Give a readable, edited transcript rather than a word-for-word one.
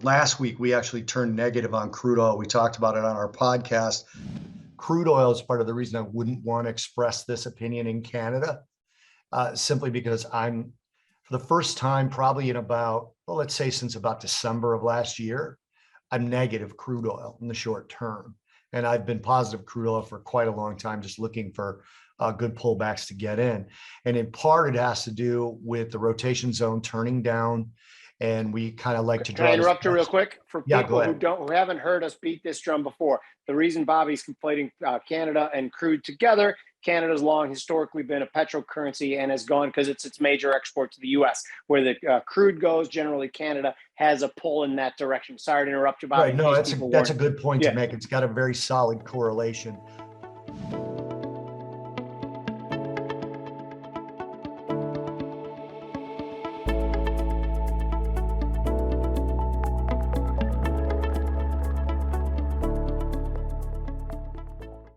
last week we actually turned negative on crude oil. We talked about it on our podcast. Crude oil is part of the reason I wouldn't want to express this opinion in Canada, simply because I'm, for the first time, probably in about, well, let's say since about December of last year, I'm negative crude oil in the short term. And I've been positive crude oil for quite a long time, just looking for good pullbacks to get in. And in part, it has to do with the rotation zone turning down. And we kind of like to Can I draw this. interrupt you real quick? For Yeah, go people ahead. who haven't heard us beat this drum before, the reason Bobby's conflating Canada and crude together, Canada's long historically been a petro currency and has gone because it's its major export to the U.S. Where the crude goes, generally Canada has a pull in that direction. Sorry to interrupt you, Bobby. Right. In No, case that's people that's weren't. a good point to Yeah. make. It's got a very solid correlation.